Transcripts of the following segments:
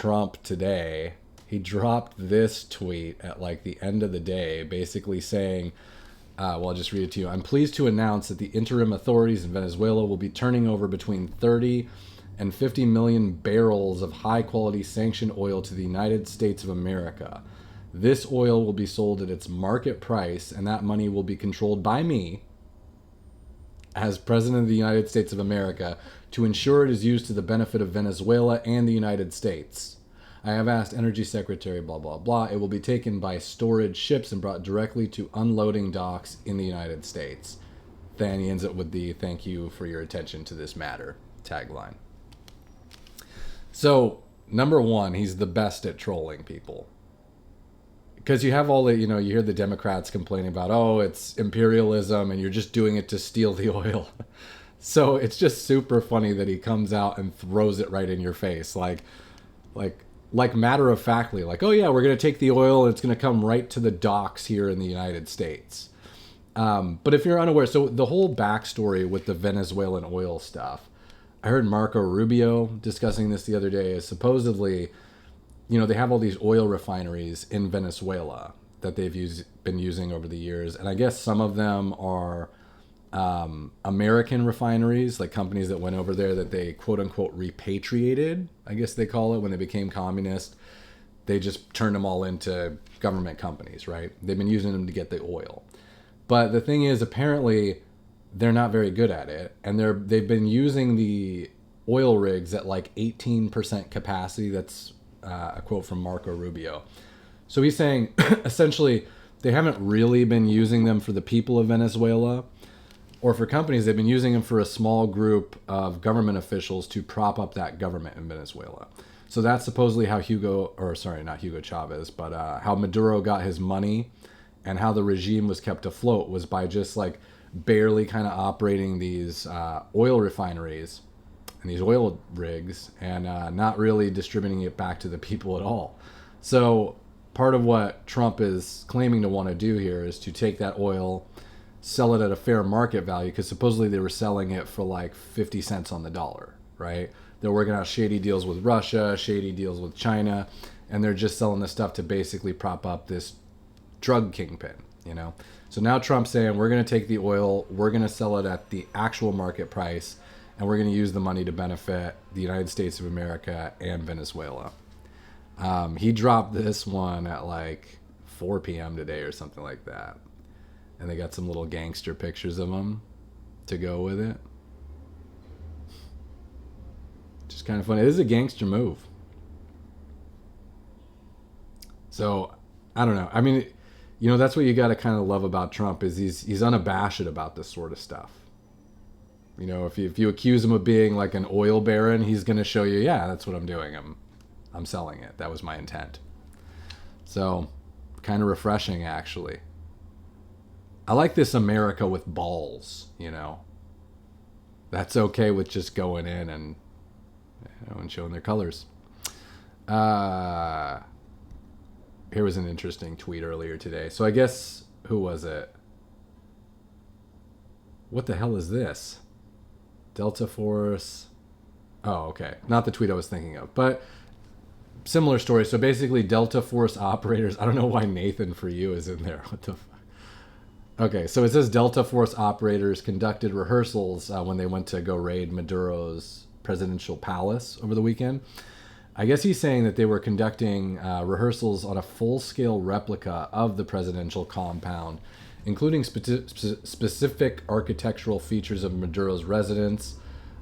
Trump today. He dropped this tweet at like the end of the day, basically saying, well, I'll just read it to you. I'm pleased to announce that the interim authorities in Venezuela will be turning over between 30 and 50 million barrels of high-quality sanctioned oil to the United States of America. This oil will be sold at its market price, and that money will be controlled by me as President of the United States of America to ensure it is used to the benefit of Venezuela and the United States. I have asked Energy Secretary blah, blah, blah. It will be taken by storage ships and brought directly to unloading docks in the United States. Then he ends up with the "thank you for your attention to this matter" tagline. So, number one, he's the best at trolling people. Because you have all the, you hear the Democrats complaining about, oh, it's imperialism and you're just doing it to steal the oil. So it's just super funny that he comes out and throws it right in your face. Like matter of factly, like, oh yeah, we're going to take the oil and it's going to come right to the docks here in the United States. But if you're unaware, so the whole backstory with the Venezuelan oil stuff, I heard Marco Rubio discussing this the other day, is supposedly, they have all these oil refineries in Venezuela that they've been using over the years. And I guess some of them are American refineries, like companies that went over there that they quote unquote repatriated, I guess they call it, when they became communist. They just turned them all into government companies, right? They've been using them to get the oil. But the thing is, apparently, they're not very good at it. And they've been using the oil rigs at like 18% capacity. That's a quote from Marco Rubio. So he's saying, essentially, they haven't really been using them for the people of Venezuela or for companies. They've been using them for a small group of government officials to prop up that government in Venezuela. So that's supposedly how not Hugo Chavez, but how Maduro got his money and how the regime was kept afloat was by just like barely kind of operating these oil refineries and these oil rigs and not really distributing it back to the people at all. So part of what Trump is claiming to want to do here is to take that oil, sell it at a fair market value, because supposedly they were selling it for like 50 cents on the dollar, right? They're working out shady deals with Russia, shady deals with China, and they're just selling the stuff to basically prop up this drug kingpin, So now Trump's saying, we're going to take the oil, we're going to sell it at the actual market price, and we're going to use the money to benefit the United States of America and Venezuela. He dropped this one at like 4 p.m. today or something like that. And they got some little gangster pictures of him to go with it. Just kind of funny. It is a gangster move. So, I don't know. I mean, that's what you got to kind of love about Trump is he's unabashed about this sort of stuff. If you accuse him of being like an oil baron, he's going to show you, yeah, that's what I'm doing. I'm selling it. That was my intent. So, kind of refreshing, actually. I like this America with balls, That's okay with just going in and showing their colors. Here was an interesting tweet earlier today. So I guess, who was it? What the hell is this? Delta Force. Oh, okay. Not the tweet I was thinking of, but similar story. So basically, Delta Force operators. I don't know why Nathan for you is in there. What the fuck? Okay, so it says Delta Force operators conducted rehearsals when they went to go raid Maduro's presidential palace over the weekend. I guess he's saying that they were conducting rehearsals on a full-scale replica of the presidential compound, including specific architectural features of Maduro's residence.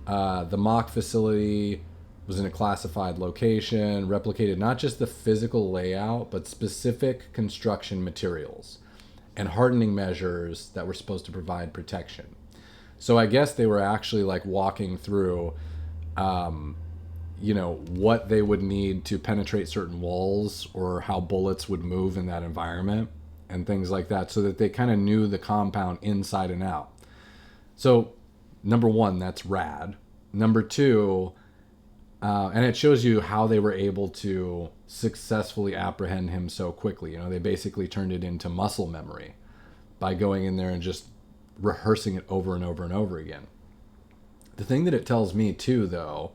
The mock facility was in a classified location, replicated not just the physical layout, but specific construction materials and hardening measures that were supposed to provide protection. So I guess they were actually like walking through, what they would need to penetrate certain walls or how bullets would move in that environment and things like that, so that they kind of knew the compound inside and out. So, number one, that's rad. Number two, and it shows you how they were able to successfully apprehend him so quickly. They basically turned it into muscle memory by going in there and just rehearsing it over and over and over again. The thing that it tells me too, though,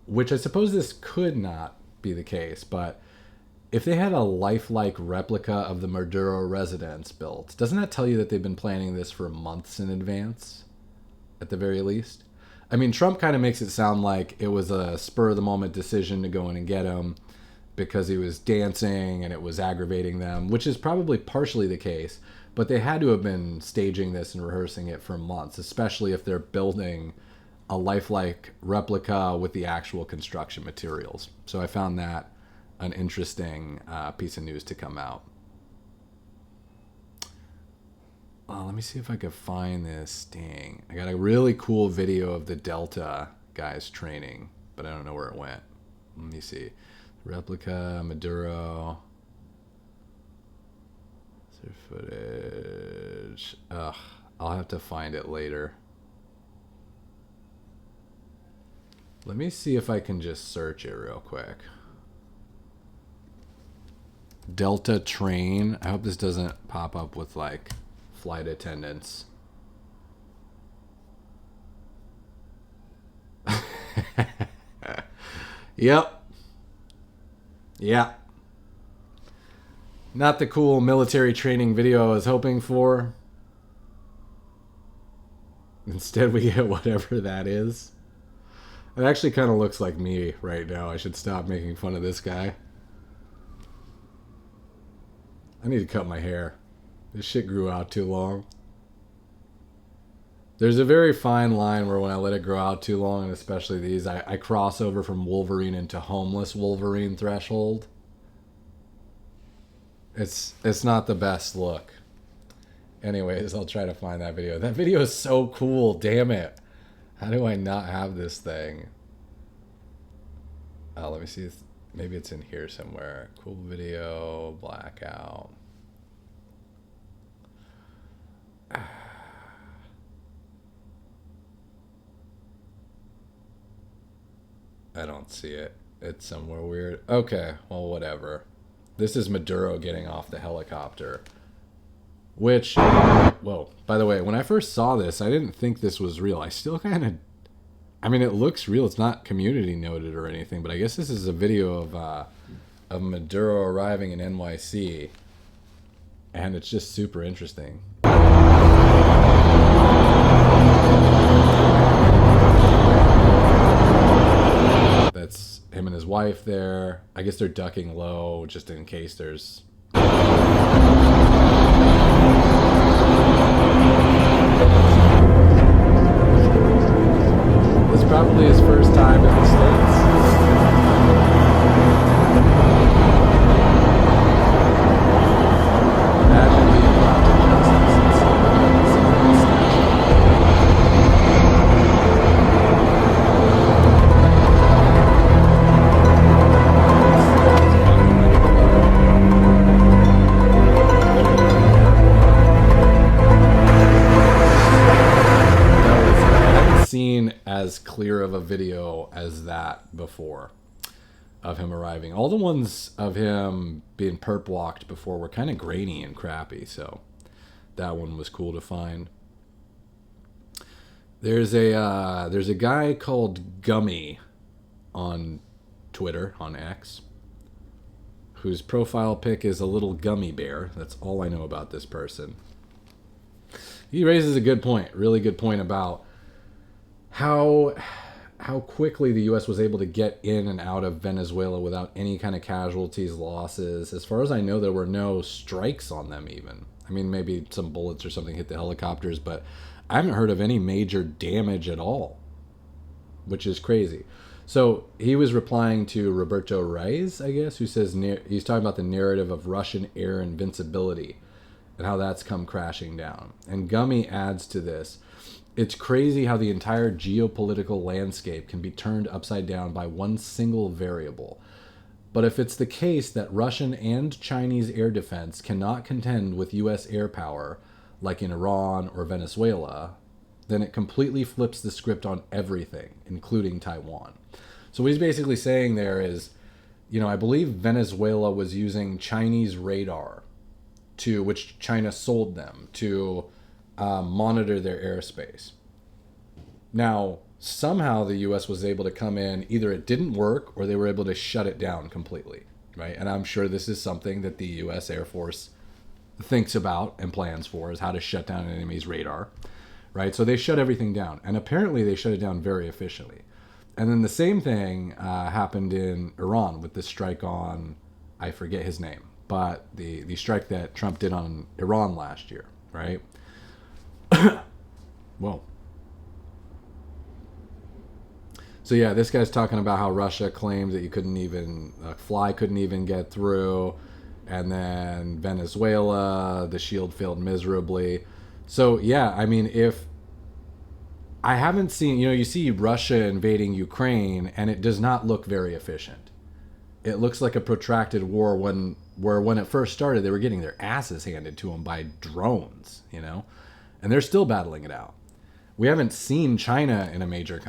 which I suppose this could not be the case, but if they had a lifelike replica of the Maduro residence built, doesn't that tell you that they've been planning this for months in advance, at the very least? I mean, Trump kind of makes it sound like it was a spur-of-the-moment decision to go in and get him because he was dancing and it was aggravating them, which is probably partially the case, but they had to have been staging this and rehearsing it for months, especially if they're building a lifelike replica with the actual construction materials. So I found that an interesting piece of news to come out. Let me see if I could find this. Dang, I got a really cool video of the Delta guys training, but I don't know where it went. Let me see. Replica, Maduro. Footage. Ugh, I'll have to find it later. Let me see if I can just search it real quick. Delta train. I hope this doesn't pop up with like flight attendants. Yep. Yeah. Not the cool military training video I was hoping for. Instead, we get whatever that is. It actually kind of looks like me right now. I should stop making fun of this guy. I need to cut my hair. This shit grew out too long. There's a very fine line where when I let it grow out too long, and especially these, I cross over from Wolverine into homeless Wolverine threshold. It's not the best look. Anyways, I'll try to find that video. That video is so cool, damn it. How do I not have this thing? Let me see. Maybe it's in here somewhere. Cool video, blackout. I don't see it. It's somewhere weird. Okay, well, whatever. This is Maduro getting off the helicopter. Which, whoa, by the way, when I first saw this, I didn't think this was real. I still kind of, I mean, it looks real. It's not community noted or anything, but I guess this is a video of Maduro arriving in NYC, and it's just super interesting. That's him and his wife there. I guess they're ducking low just in case there's... This is probably his first time in the States. Imagine being brought to justice and someone seen as clear of a video as that before of him arriving. All the ones of him being perp walked before were kind of grainy and crappy, so that one was cool to find. There's a guy called Gummy on Twitter, on X, whose profile pic is a little gummy bear. That's all I know about this person. He raises a good point, really good point about how quickly the U.S. was able to get in and out of Venezuela without any kind of casualties, losses. As far as I know, there were no strikes on them even. I mean, maybe some bullets or something hit the helicopters, but I haven't heard of any major damage at all, which is crazy. So he was replying to Roberto Reyes, I guess, who says he's talking about the narrative of Russian air invincibility and how that's come crashing down. And Gummy adds to this, it's crazy how the entire geopolitical landscape can be turned upside down by one single variable. But if it's the case that Russian and Chinese air defense cannot contend with U.S. air power, like in Iran or Venezuela, then it completely flips the script on everything, including Taiwan. So what he's basically saying there is, you know, I believe Venezuela was using Chinese radar, which China sold them, to monitor their airspace. Now, somehow the U.S. was able to come in. Either it didn't work or they were able to shut it down completely, right? And I'm sure this is something that the U.S. Air Force thinks about and plans for, is how to shut down an enemy's radar, right? So they shut everything down, and apparently they shut it down very efficiently. And then the same thing happened in Iran with the strike on, I forget his name, but the strike that Trump did on Iran last year, right? Whoa. So yeah, this guy's talking about how Russia claimed that you couldn't even, a fly couldn't even get through. And then Venezuela, the shield failed miserably. So yeah, I mean, if I haven't seen, you see Russia invading Ukraine, and it does not look very efficient. It looks like a protracted war when it first started, they were getting their asses handed to them by drones, and they're still battling it out. We haven't seen China in a major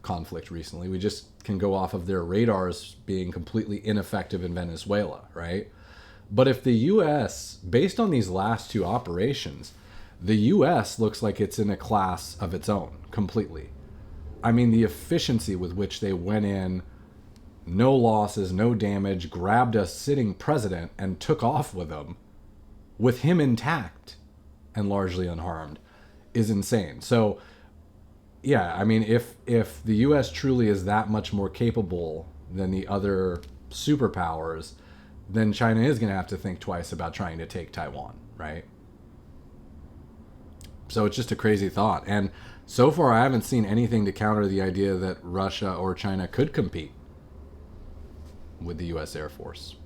conflict recently. We just can go off of their radars being completely ineffective in Venezuela, right? But if the U.S., based on these last two operations, the U.S. looks like it's in a class of its own completely. I mean, the efficiency with which they went in, no losses, no damage, grabbed a sitting president and took off with him intact and largely unharmed, is insane. So, yeah, I mean, if the U.S. truly is that much more capable than the other superpowers, then China is going to have to think twice about trying to take Taiwan, right? So it's just a crazy thought. And so far, I haven't seen anything to counter the idea that Russia or China could compete with the U.S. Air Force.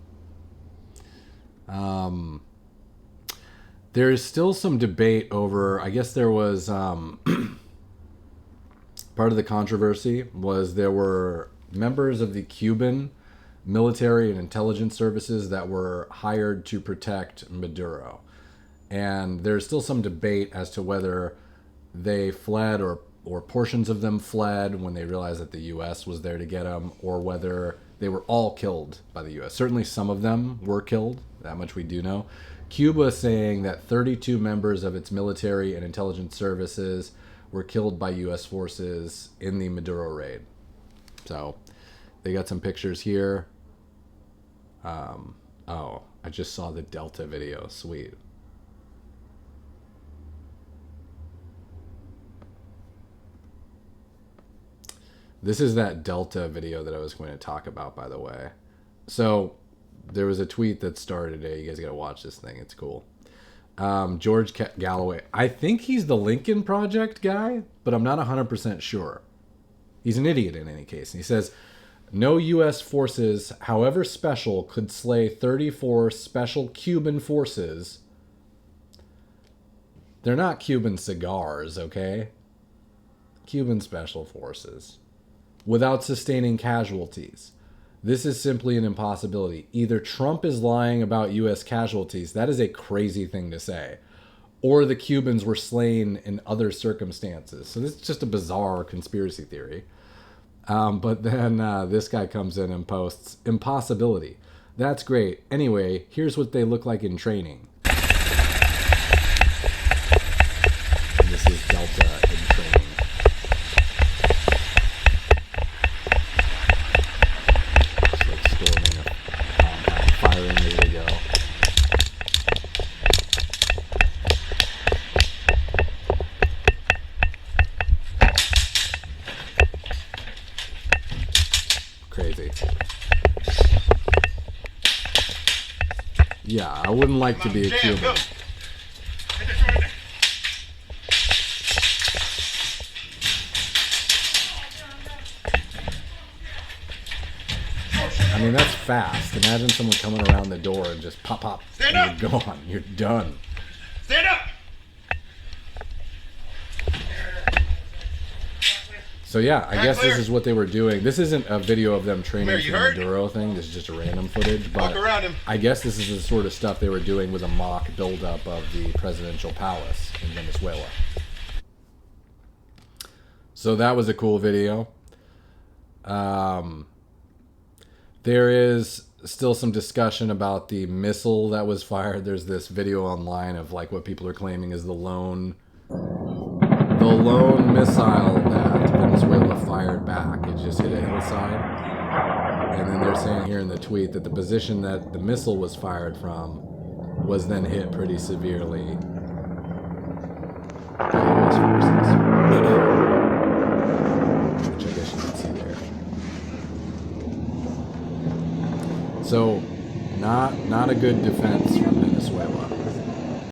There is still some debate over, I guess there was, part of the controversy was there were members of the Cuban military and intelligence services that were hired to protect Maduro. And there's still some debate as to whether they fled or portions of them fled when they realized that the U.S. was there to get them, or whether they were all killed by the U.S. Certainly some of them were killed, that much we do know. Cuba saying that 32 members of its military and intelligence services were killed by U.S. forces in the Maduro raid. So they got some pictures here. Oh, I just saw the Delta video. Sweet. This is that Delta video that I was going to talk about, by the way. So there was a tweet that started today. You guys got to watch this thing. It's cool. George Galloway. I think he's the Lincoln Project guy, but I'm not 100% sure. He's an idiot in any case. And he says, no U.S. forces, however special, could slay 34 special Cuban forces. They're not Cuban cigars, okay? Cuban special forces. Without sustaining casualties. This is simply an impossibility. Either Trump is lying about U.S. casualties, that is a crazy thing to say, or the Cubans were slain in other circumstances. So this is just a bizarre conspiracy theory. But then this guy comes in and posts, impossibility. That's great. Anyway, here's what they look like in training. And this is Delta in training. It's like storming a compound, firing, ready to go. Crazy. Yeah, I wouldn't like to be a Cuban. I mean, that's fast. Imagine someone coming around the door and just pop, pop, and you're gone. You're done. Stand up! So yeah, I guess this is what they were doing. This isn't a video of them training for the Maduro thing. This is just a random footage. But I guess this is the sort of stuff they were doing with a mock buildup of the presidential palace in Venezuela. So that was a cool video. There is still some discussion about the missile that was fired. There's this video online of like what people are claiming is the lone missile that Venezuela fired back. It just hit a hillside. And then they're saying here in the tweet that the position that the missile was fired from was then hit pretty severely by U.S. forces. Which I guess you can see there. So, not a good defense from Venezuela.